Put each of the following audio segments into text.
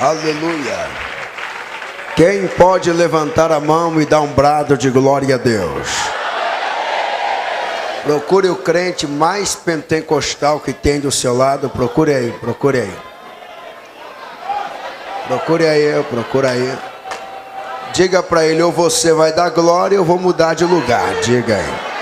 Aleluia. Quem pode levantar a mão e dar um brado de glória a Deus? Procure o crente mais pentecostal que tem do seu lado. Procure aí, procure aí. Procure aí, procure aí. Diga para ele, ou você vai dar glória, ou eu vou mudar de lugar. Diga aí.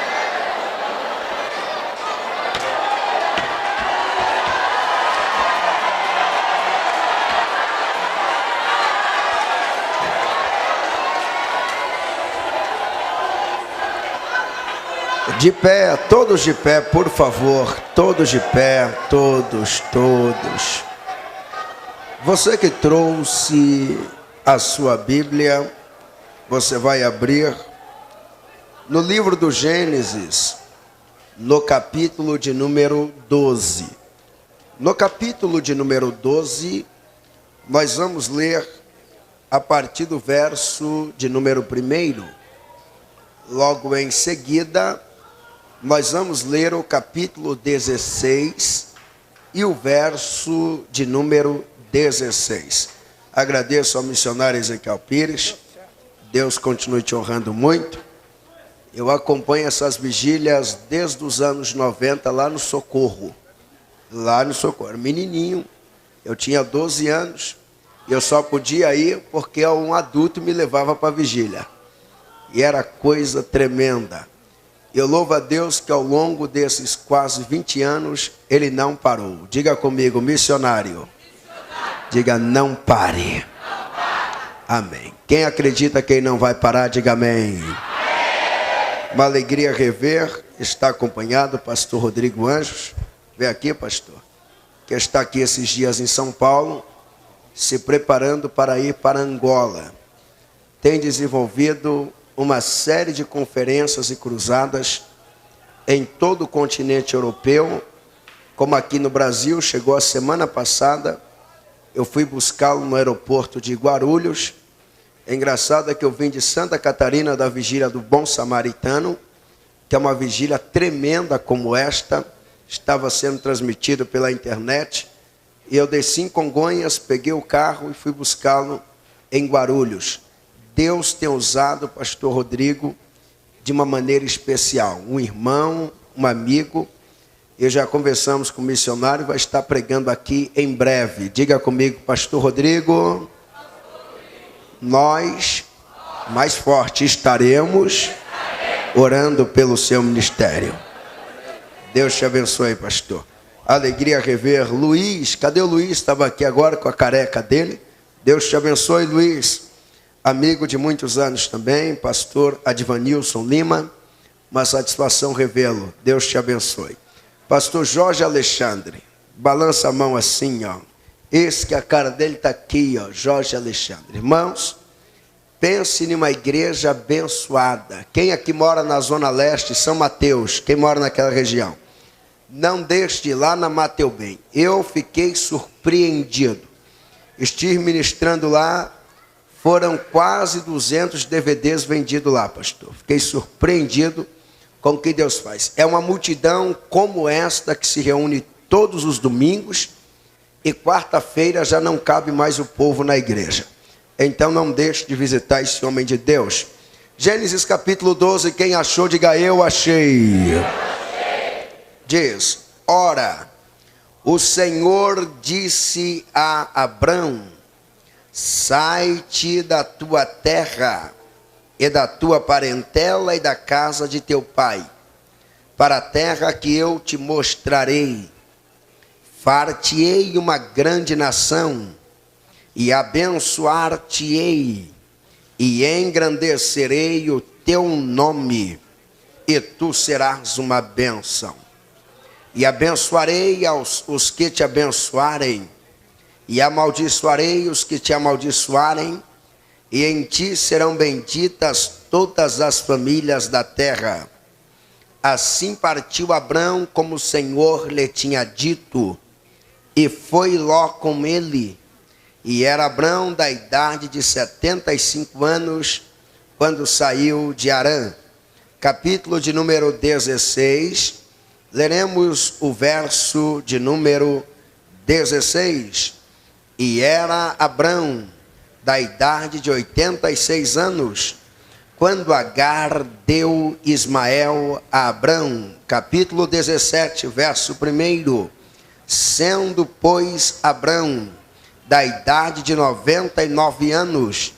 De pé, todos de pé, por favor. Todos de pé, todos. Você que trouxe a sua Bíblia, você vai abrir no livro do Gênesis, no capítulo de número 12. No capítulo de número 12, nós vamos ler a partir do verso de número 1. Logo em seguida, nós vamos ler o capítulo 16 e o verso de número 16. Agradeço ao missionário Ezequiel Pires. Deus continue te honrando muito. Eu acompanho essas vigílias desde os anos 90 lá no Socorro. Era menininho. Eu tinha 12 anos. E eu só podia ir porque um adulto me levava para a vigília. E era coisa tremenda. Eu louvo a Deus que ao longo desses quase 20 anos, Ele não parou. Diga comigo, missionário. Diga, não pare. Não pare. Amém. Quem acredita que Ele não vai parar, diga amém. Amém. Uma alegria rever, está acompanhado o pastor Rodrigo Anjos. Vem aqui, pastor. Que está aqui esses dias em São Paulo, se preparando para ir para Angola. Tem desenvolvido uma série de conferências e cruzadas em todo o continente europeu, como aqui no Brasil. Chegou a semana passada, eu fui buscá-lo no aeroporto de Guarulhos. É engraçado que eu vim de Santa Catarina, da vigília do Bom Samaritano, que é uma vigília tremenda como esta, estava sendo transmitido pela internet, e eu desci em Congonhas, peguei o carro e fui buscá-lo em Guarulhos. Deus tem usado o pastor Rodrigo de uma maneira especial. Um irmão, um amigo. E já conversamos com o missionário, vai estar pregando aqui em breve. Diga comigo, pastor Rodrigo. Nós, mais forte, estaremos orando pelo seu ministério. Deus te abençoe, pastor. Alegria rever Luiz. Cadê o Luiz? Estava aqui agora com a careca dele. Deus te abençoe, Luiz. Amigo de muitos anos também, pastor Advanilson Lima, uma satisfação revê-lo. Deus te abençoe. Pastor Jorge Alexandre, balança a mão assim, ó. Esse que a cara dele está aqui, ó, Jorge Alexandre. Irmãos, pense numa igreja abençoada. Quem aqui mora na Zona Leste, São Mateus, quem mora naquela região? Não deixe de ir lá na Mateus Bem. Eu fiquei surpreendido. Estive ministrando lá. Foram quase 200 DVDs vendidos lá, pastor. Fiquei surpreendido com o que Deus faz. É uma multidão como esta que se reúne todos os domingos e quarta-feira já não cabe mais o povo na igreja. Então não deixe de visitar esse homem de Deus. Gênesis capítulo 12, quem achou, diga eu achei. Diz, ora, o Senhor disse a Abrão, sai-te da tua terra e da tua parentela e da casa de teu pai, para a terra que eu te mostrarei. Far-te-ei uma grande nação, e abençoar-te-ei, e engrandecerei o teu nome, e tu serás uma bênção. E abençoarei os que te abençoarem, e amaldiçoarei os que te amaldiçoarem, e em ti serão benditas todas as famílias da terra. Assim partiu Abrão como o Senhor lhe tinha dito, e foi Ló com ele. E era Abrão da idade de 75 anos, quando saiu de Harã. Capítulo de número 16, leremos o verso de número 16. E era Abrão da idade de 86 anos, quando Agar deu Ismael a Abrão. Capítulo 17, verso 1. Sendo, pois, Abrão da idade de 99 anos,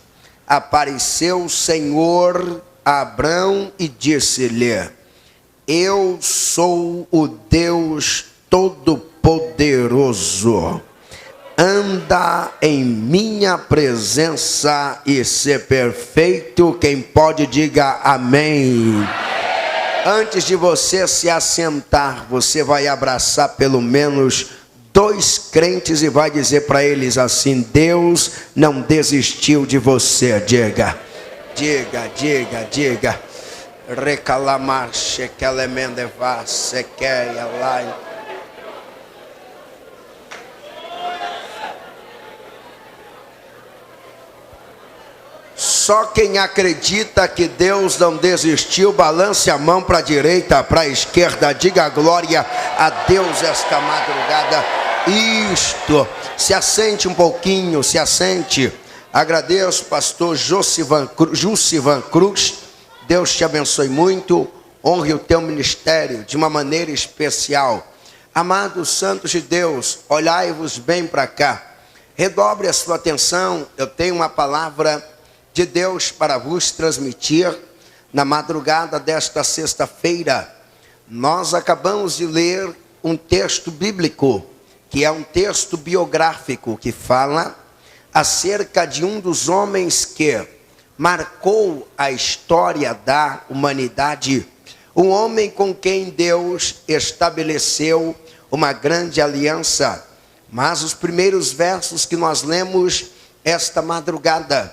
apareceu o Senhor a Abrão e disse-lhe: eu sou o Deus Todo-Poderoso. Anda em minha presença e ser perfeito. Quem pode, diga amém. Antes de você se assentar, você vai abraçar pelo menos 2 crentes e vai dizer para eles assim: Deus não desistiu de você. Diga, diga, diga, diga. Reclamar, chequelemendevá, sequeia lá. Só quem acredita que Deus não desistiu, balance a mão para a direita, para a esquerda, diga glória a Deus esta madrugada. Isto, se assente um pouquinho, se assente. Agradeço, pastor Jussivan Cruz. Deus te abençoe muito, honre o teu ministério de uma maneira especial. Amados santos de Deus, olhai-vos bem para cá. Redobre a sua atenção, eu tenho uma palavra de Deus para vos transmitir na madrugada desta sexta-feira. Nós acabamos de ler um texto bíblico, que é um texto biográfico, que fala acerca de um dos homens que marcou a história da humanidade, um homem com quem Deus estabeleceu uma grande aliança. Mas os primeiros versos que nós lemos esta madrugada,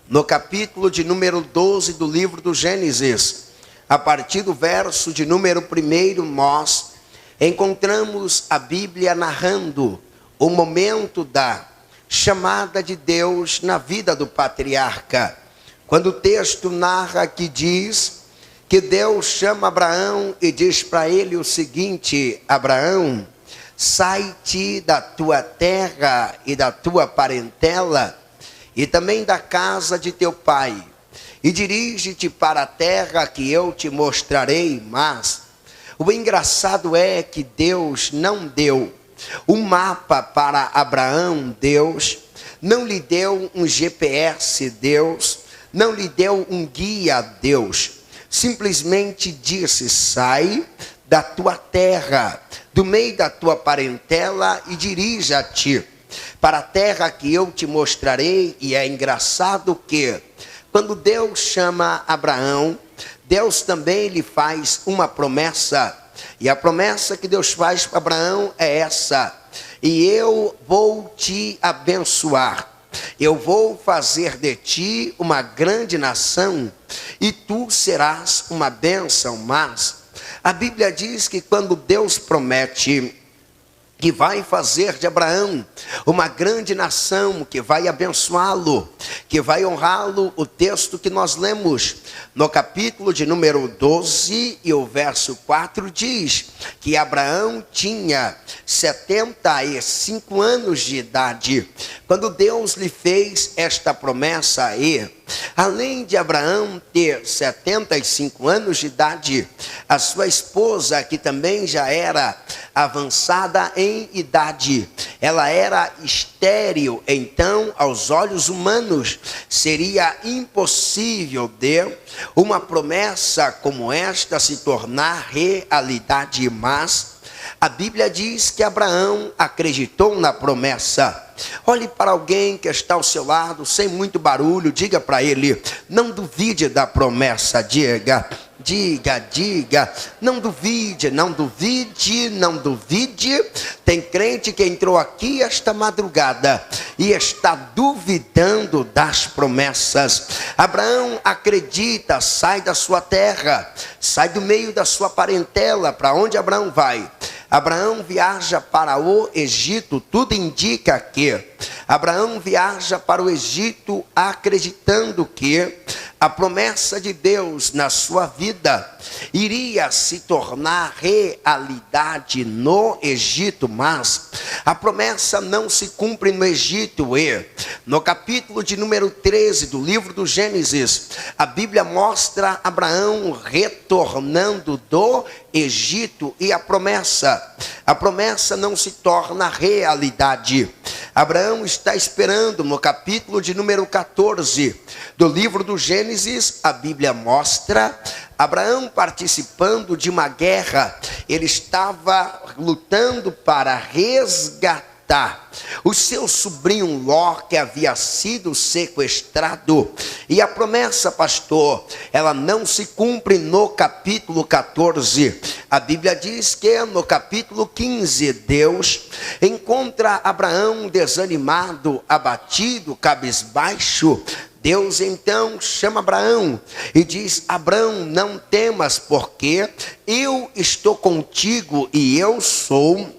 no capítulo de número 12 do livro do Gênesis, a partir do verso de número 1, nós encontramos a Bíblia narrando o momento da chamada de Deus na vida do patriarca. Quando o texto narra que diz que Deus chama Abraão e diz para ele o seguinte: Abraão, sai-te da tua terra e da tua parentela, e também da casa de teu pai, e dirige-te para a terra que eu te mostrarei. Mas o engraçado é que Deus não deu um mapa para Abraão. Deus não lhe deu um GPS. Deus não lhe deu um guia. Deus simplesmente disse: sai da tua terra, do meio da tua parentela, e dirija-te para a terra que eu te mostrarei. E é engraçado que quando Deus chama Abraão, Deus também lhe faz uma promessa. E a promessa que Deus faz para Abraão é essa: e eu vou te abençoar, eu vou fazer de ti uma grande nação, e tu serás uma bênção. Mas a Bíblia diz que quando Deus promete que vai fazer de Abraão uma grande nação, que vai abençoá-lo, que vai honrá-lo, o texto que nós lemos no capítulo de número 12 e o verso 4 diz que Abraão tinha 75 anos de idade quando Deus lhe fez esta promessa. E além de Abraão ter 75 anos de idade, a sua esposa, que também já era avançada em idade, ela era estéril. Então, aos olhos humanos, seria impossível de uma promessa como esta se tornar realidade. Mas a Bíblia diz que Abraão acreditou na promessa. Olhe para alguém que está ao seu lado, sem muito barulho, diga para ele: não duvide da promessa. Diga, diga, diga, não duvide, não duvide, não duvide. Tem crente que entrou aqui esta madrugada e está duvidando das promessas. Abraão acredita, sai da sua terra, sai do meio da sua parentela. Para onde Abraão vai? Abraão viaja para o Egito. Tudo indica que Abraão viaja para o Egito acreditando que a promessa de Deus na sua vida iria se tornar realidade no Egito, mas a promessa não se cumpre no Egito. E no capítulo de número 13 do livro do Gênesis, a Bíblia mostra Abraão retornando do Egito e a promessa não se torna realidade. Abraão está esperando. No capítulo de número 14 do livro do Gênesis, a Bíblia mostra Abraão participando de uma guerra. Ele estava lutando para resgatar o seu sobrinho Ló, que havia sido sequestrado. E a promessa, pastor, ela não se cumpre no capítulo 14. A Bíblia diz que no capítulo 15, Deus encontra Abraão desanimado, abatido, cabisbaixo. Deus então chama Abraão e diz: Abraão, não temas, porque eu estou contigo e eu sou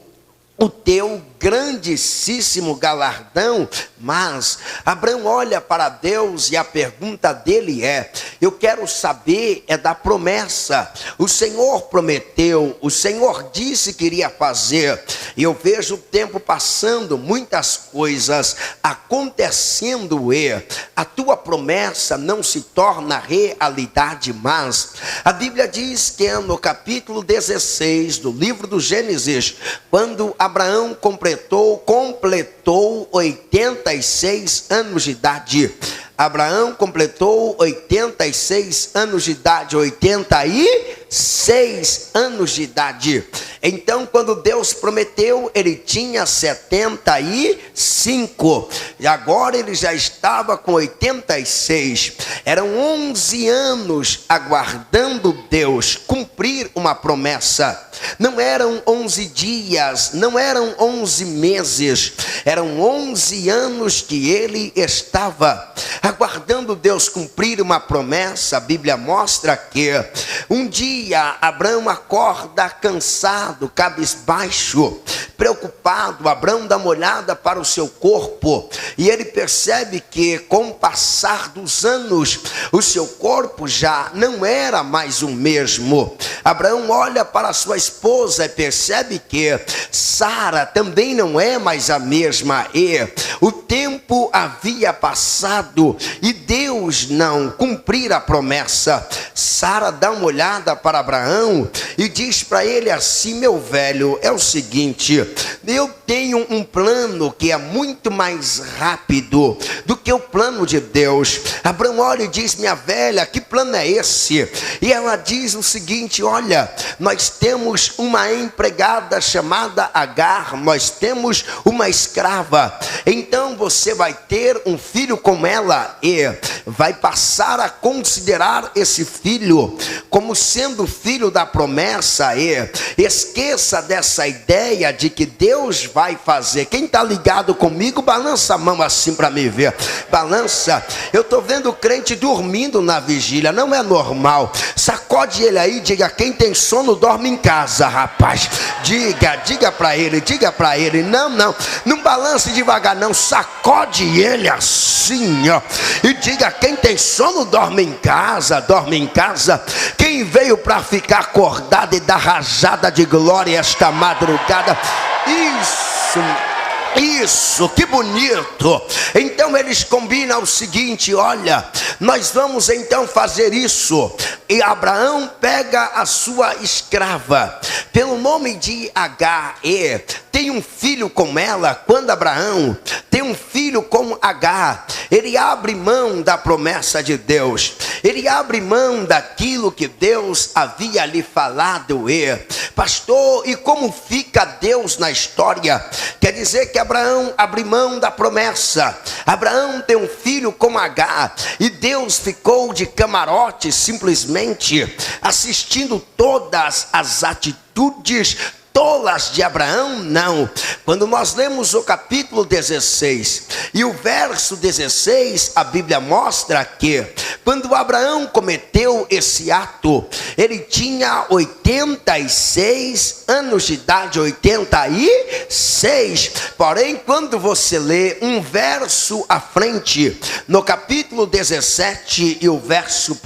o teu grandíssimo galardão. Mas Abraão olha para Deus e a pergunta dele é: eu quero saber da promessa. O Senhor prometeu, o Senhor disse que iria fazer, e eu vejo o tempo passando, muitas coisas acontecendo, e a tua promessa não se torna realidade. Mas a Bíblia diz que no capítulo 16 do livro do Gênesis, quando Abraão completou 86 anos de idade. Abraão completou 86 anos de idade, 86 anos de idade. Então, quando Deus prometeu, ele tinha 75, e agora ele já estava com 86. Eram 11 anos aguardando Deus cumprir uma promessa. Não eram 11 dias, não eram 11 meses, eram 11 anos que ele estava aguardando Deus cumprir uma promessa. A Bíblia mostra que um dia Abraão acorda cansado, cabisbaixo, preocupado. Abraão dá uma olhada para o seu corpo e ele percebe que com o passar dos anos o seu corpo já não era mais o mesmo. Abraão olha para sua esposa e percebe que Sara também não é mais a mesma, e o tempo havia passado e Deus não cumprir a promessa. Sara dá uma olhada para Abraão e diz para ele assim: meu velho, é o seguinte, eu tenho um plano que é muito mais rápido do que o plano de Deus. Abraão olha e diz: minha velha, que plano é esse? E ela diz o seguinte: olha, nós temos uma empregada chamada Agar, nós temos uma escrava, então você vai ter um filho com ela e vai passar a considerar esse filho como sendo filho da promessa. E esqueça dessa ideia de que Deus vai fazer. Quem está ligado comigo, balança a mão assim para me ver. Balança. Eu estou vendo o crente dormindo na vigília, não é normal. Sacode ele aí, diga: quem tem sono dorme em casa, rapaz. Diga para ele, não balance devagar não, sacode ele assim, ó, e diga: quem tem sono dorme em casa, quem veio para ficar acordado e dar rajada de glória esta madrugada, isso, que bonito. Então eles combinam o seguinte: olha, nós vamos então fazer isso. E Abraão pega a sua escrava, pelo nome de Agar, e tem um filho com ela. Quando Abraão tem um filho com Agar, ele abre mão da promessa de Deus, ele abre mão daquilo que Deus havia lhe falado. E pastor, e como fica Deus na história? Quer dizer que Abraão abre mão da promessa. Abraão tem um filho com Agar, e Deus ficou de camarote, simplesmente assistindo todas as atitudes tolas de Abraão? Não. Quando nós lemos o capítulo 16 e o verso 16, a Bíblia mostra que quando Abraão cometeu esse ato, ele tinha 80 86 anos de idade, 86. Porém, quando você lê um verso à frente, no capítulo 17 e o verso 1,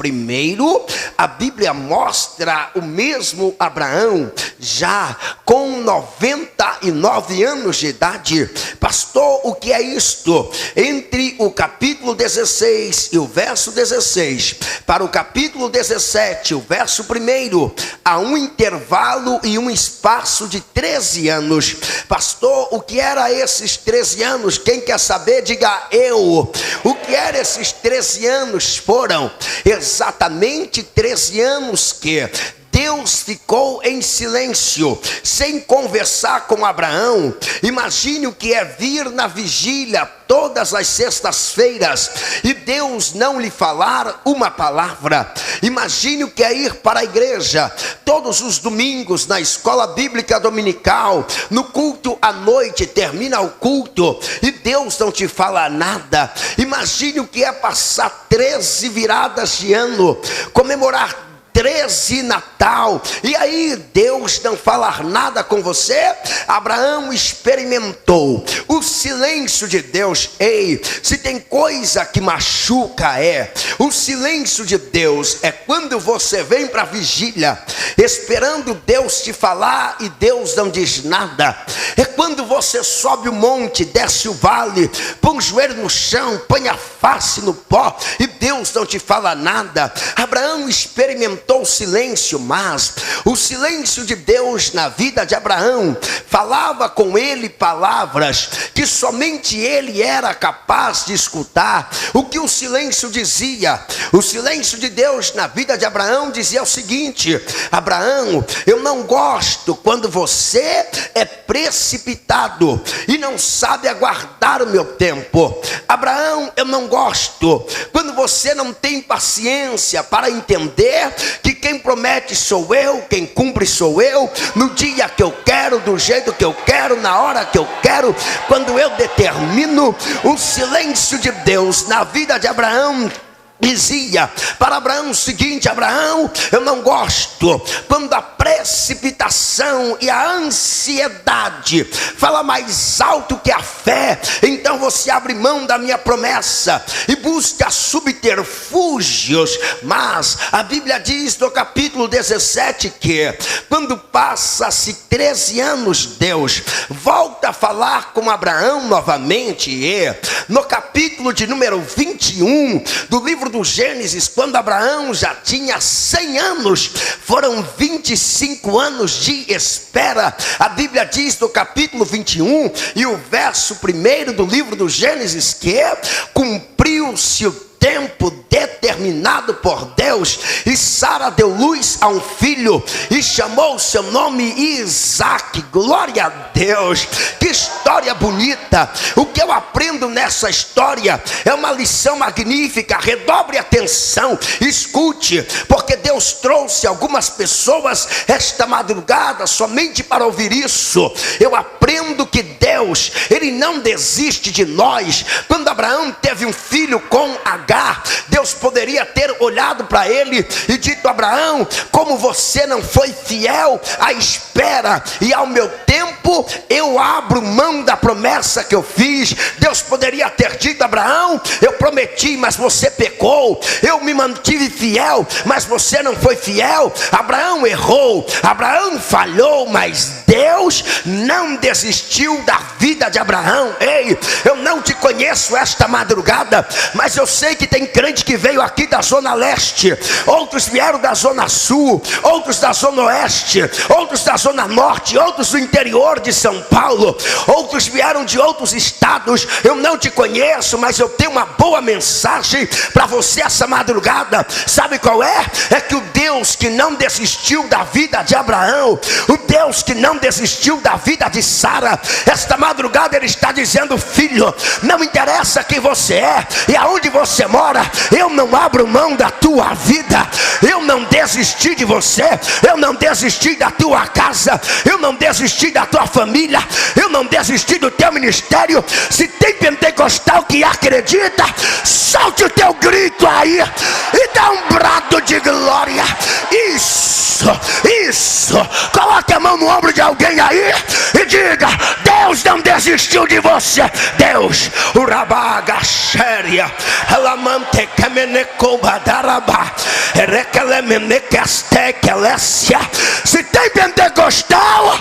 a Bíblia mostra o mesmo Abraão, já com 99 anos de idade. Pastor, o que é isto? Entre o capítulo 16 e o verso 16, para o capítulo 17, o verso 1, há um intervalo e um espaço de 13 anos. Pastor, o que era esses 13 anos? Quem quer saber, diga eu. O que eram esses 13 anos? Foram exatamente 13 anos que Deus ficou em silêncio, sem conversar com Abraão. Imagine o que é vir na vigília todas as sextas-feiras e Deus não lhe falar uma palavra. Imagine o que é ir para a igreja todos os domingos, na escola bíblica dominical, no culto à noite, termina o culto e Deus não te fala nada. Imagine o que é passar 13 viradas de ano, comemorar 13 Natal, e aí Deus não falar nada com você. Abraão experimentou o silêncio de Deus. Ei, se tem coisa que machuca, o silêncio de Deus. É quando você vem para a vigília esperando Deus te falar e Deus não diz nada. É quando você sobe o monte, desce o vale, põe o joelho no chão, põe a face no pó e Deus não te fala nada. Abraão experimentou o silêncio, mas o silêncio de Deus na vida de Abraão falava com ele palavras que somente ele era capaz de escutar. O que o silêncio dizia? O silêncio de Deus na vida de Abraão dizia o seguinte: Abraão, eu não gosto quando você é precipitado e não sabe aguardar o meu tempo. Abraão, eu não gosto quando você não tem paciência para entender que quem promete sou eu, quem cumpre sou eu, no dia que eu quero, do jeito que eu quero, na hora que eu quero, quando eu determino. O silêncio de Deus na vida de Abraão dizia para Abraão o seguinte: Abraão, eu não gosto quando a precipitação e a ansiedade fala mais alto que a fé. Então você abre mão da minha promessa e busca subterfúgios. Mas a Bíblia diz no capítulo 17 que quando passa-se 13 anos, Deus volta a falar com Abraão novamente. E no capítulo de número 21 do livro do Gênesis, quando Abraão já tinha 100 anos, foram 25 anos de espera. A Bíblia diz no capítulo 21 e o verso 1 do livro do Gênesis que cumpriu-se o tempo determinado por Deus, e Sara deu luz a um filho e chamou o seu nome Isaque. Glória a Deus, que história bonita. O que eu aprendo nessa história é uma lição magnífica. Redobre atenção, escute, porque Deus trouxe algumas pessoas esta madrugada somente para ouvir isso. Eu aprendo que Deus, Ele não desiste de nós. Quando Abraão teve um filho com Agar, Deus poderia ter olhado para ele e dito: Abraão, como você não foi fiel à espera e ao meu tempo, eu abro mão da promessa que eu fiz. Deus poderia ter dito: Abraão, eu prometi, mas você pecou. Eu me mantive fiel, mas você não foi fiel. Abraão errou, Abraão falhou, mas Deus não desistiu da vida de Abraão. Ei, eu não te conheço esta madrugada, mas eu sei que tem crente que veio aqui da zona leste, outros vieram da zona sul, outros da zona oeste, outros da zona norte, outros do interior de São Paulo, outros vieram de outros estados. Eu não te conheço, mas eu tenho uma boa mensagem para você essa madrugada. Sabe qual é? É que o Deus que não desistiu da vida de Abraão, o Deus que não desistiu da vida de Sara, esta madrugada Ele está dizendo: filho, não interessa quem você é e aonde você mora, eu não abro mão da tua vida. Eu não desisti de você, eu não desisti da tua casa, eu não desisti da tua família, eu não desisti do teu ministério. Se tem pentecostal que acredita, solte o teu grito aí e dá um brado de glória. Isso, Isso. Coloque a mão no ombro de alguém aí e diga: Deus não desistiu de você. Deus, o rabaga séria, ela mante camenecoba daraba, se tem pentecostal,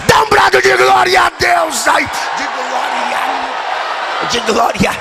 dá um brado de glória a Deus aí, de glória.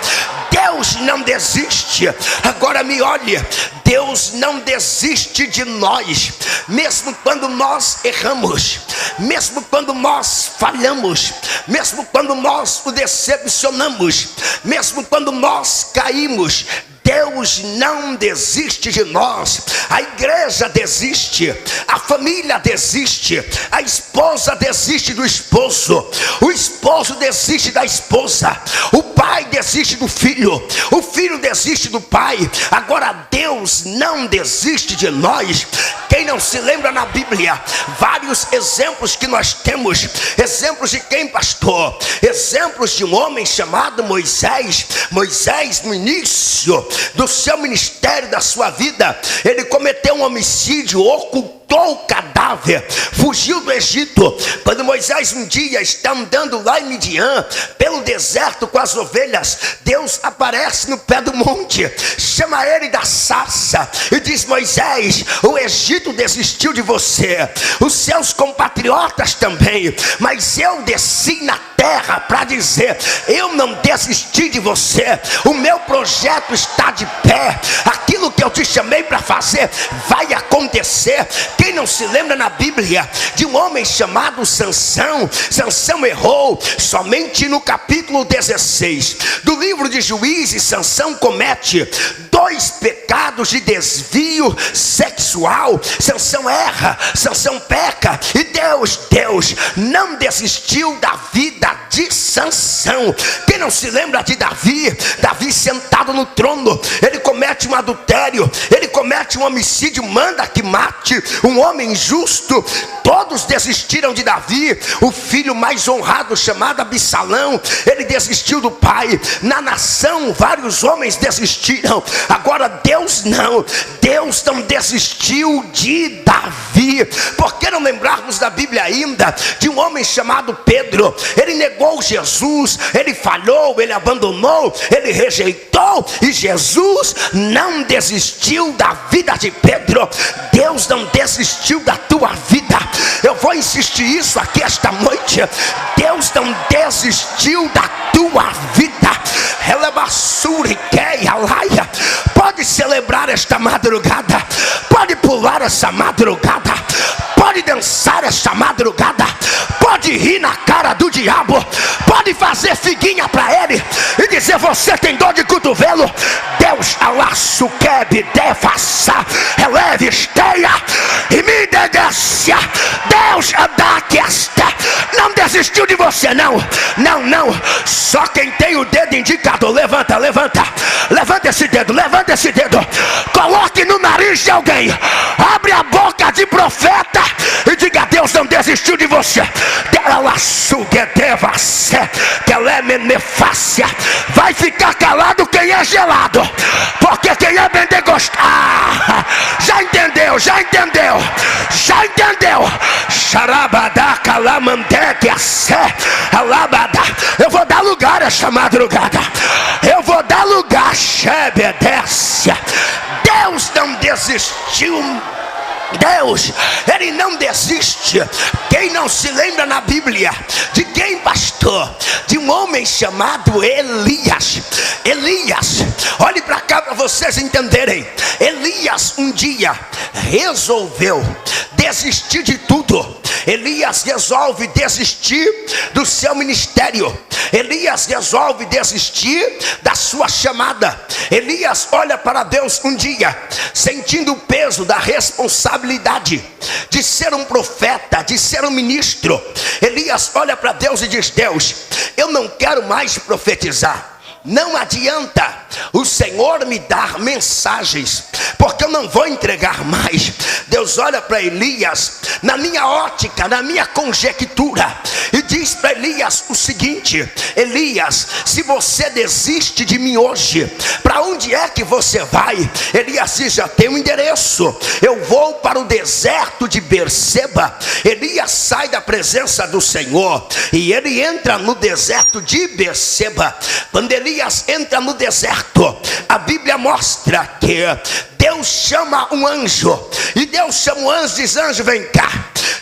Deus não desiste. Agora me olhe, Deus não desiste de nós, mesmo quando nós erramos, mesmo quando nós falhamos, mesmo quando nós o decepcionamos, mesmo quando nós caímos. Deus não desiste de nós. A igreja desiste, a família desiste, a esposa desiste do esposo, o esposo desiste da esposa, o pai desiste do filho, o filho desiste do pai. Agora Deus não desiste de nós. Quem não se lembra na Bíblia, vários exemplos que nós temos. Exemplos de quem, pastor? Exemplos de um homem chamado Moisés. Moisés, no início do seu ministério, da sua vida, ele cometeu um homicídio, ocultou o cadáver, fugiu do Egito. Quando Moisés um dia está andando lá em Midian, pelo deserto com as ovelhas, Deus aparece no pé do monte, chama ele da sarça e diz: Moisés, o Egito desistiu de você, os seus compatriotas também, mas eu desci na terra para dizer: eu não desisti de você, o meu projeto está de pé, aquilo que eu te chamei para fazer vai acontecer. Quem não se lembra na Bíblia de um homem chamado Sansão? Sansão errou. Somente no capítulo 16 do livro de Juízes, Sansão comete 2 pecados de desvio sexual. Sansão erra, Sansão peca, e Deus não desistiu da vida de Sansão. Quem não se lembra de Davi? Davi sentado no trono, ele comete um adultério, ele comete um homicídio, manda que mate um homem justo. Todos desistiram de Davi. O filho mais honrado, chamado Absalão, ele desistiu do pai. Na nação vários homens desistiram. Agora Deus não desistiu de Davi. Por que não lembrarmos da Bíblia ainda de um homem chamado Pedro? Ele negou Jesus, ele falhou, ele abandonou, ele rejeitou, e Jesus não desistiu da vida de Pedro. Deus não desistiu da tua vida. Eu vou insistir isso aqui esta noite. Deus não desistiu da tua vida. Pode celebrar esta madrugada, pode pular essa madrugada, pode dançar esta madrugada, pode rir na cara do diabo, pode fazer figuinha para ele e dizer: você tem dor de cotovelo? Deus alaço quebe devassa eleve esteia e me degacia. Deus adaquesta não desistiu de você, não. Só quem tem o dedo indicador, levanta esse dedo, coloque no nariz de alguém, abre a boca de profeta e diga: Deus não desistiu de você. Vai ficar calado quem é gelado, porque quem é pentecostal já entendeu. Eu vou dar lugar essa madrugada, Deus não desistiu. Deus, ele não desiste. Quem não se lembra na Bíblia de quem, pastor? De um homem chamado Elias. Olhe para cá para vocês entenderem. Elias um dia resolveu desistir de tudo. Elias resolve desistir do seu ministério. Elias resolve desistir da sua chamada. Elias olha para Deus um dia, sentindo o peso da responsabilidade de ser um profeta, de ser um ministro. Elias olha para Deus e diz: Deus, eu não quero mais profetizar. Não adianta o Senhor me dar mensagens, porque que eu não vou entregar mais. Deus olha para Elias, na minha ótica, na minha conjectura, e diz para Elias o seguinte: Elias, se você desiste de mim hoje, para onde é que você vai? Elias diz: já tem um endereço, eu vou para o deserto de Berseba. Elias sai da presença do Senhor e ele entra no deserto de Berseba. Quando Elias entra no deserto, a Bíblia mostra que Deus chama um anjo, e Deus chama o anjo e diz: anjo, vem cá.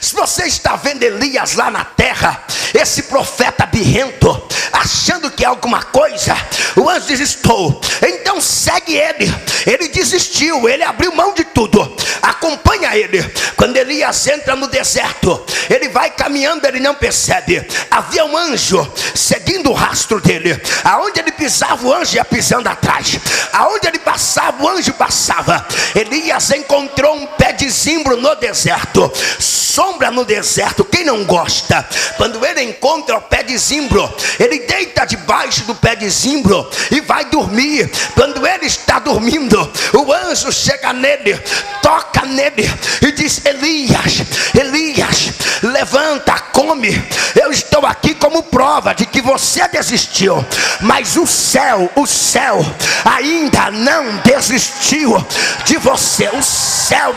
Se você está vendo Elias lá na terra, esse profeta birrento, achando que é alguma coisa, o anjo diz: estou. Então segue ele. Ele desistiu, ele abriu mão de tudo, acompanha ele. Quando Elias entra no deserto, ele vai caminhando, ele não percebe, havia um anjo seguindo o rastro dele. Aonde ele pisava, o anjo ia pisando atrás, aonde ele passava, o anjo passava. Elias encontrou um pé de zimbro no deserto, sombra no deserto. Quem não gosta? Quando ele encontra o pé de zimbro, ele deita debaixo do pé de zimbro e vai dormir. Quando ele está dormindo, o anjo chega nele, toca nele e diz: Elias, Elias, levanta, come. Eu estou aqui como prova de que você desistiu, mas o céu ainda não desistiu de você. O céu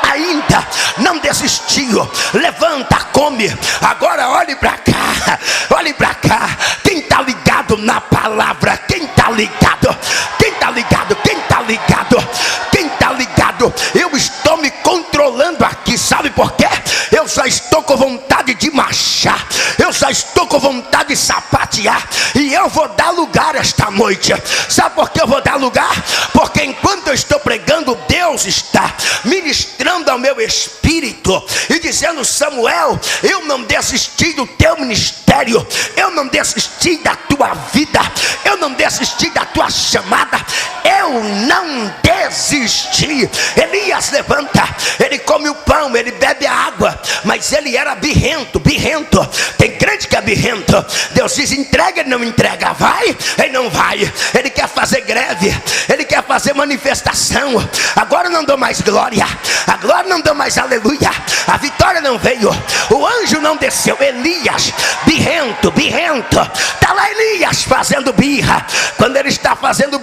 ainda não desistiu. Levanta, come. Agora olhe para cá, olhe para cá. Quem está ligado na palavra? Quem está ligado? Quem está ligado? Quem está ligado? Quem está ligado? Eu estou me controlando aqui, sabe por quê? Eu já estou com vontade de marchar, eu já estou com vontade de sapatear, e eu vou dar lugar esta noite. Sabe por que eu vou dar lugar? Porque enquanto eu estou pregando, Deus está ministrando ao meu espírito e dizendo: Samuel, eu não desisti do teu ministério, eu não desisti da tua vida, eu não desisti da tua chamada, eu não desisti. Elias levanta, ele come o pão, ele bebe a água, mas ele era birrento. Tem crente que é birrento. Deus diz: entrega, ele não entrega. Vai, ele não vai. Ele quer fazer greve, ele quer fazer manifestação. Agora não dou mais glória, agora não dou mais aleluia, a vitória não veio, o anjo não desceu. Elias, birrento, está lá Elias fazendo birra. Quando ele está fazendo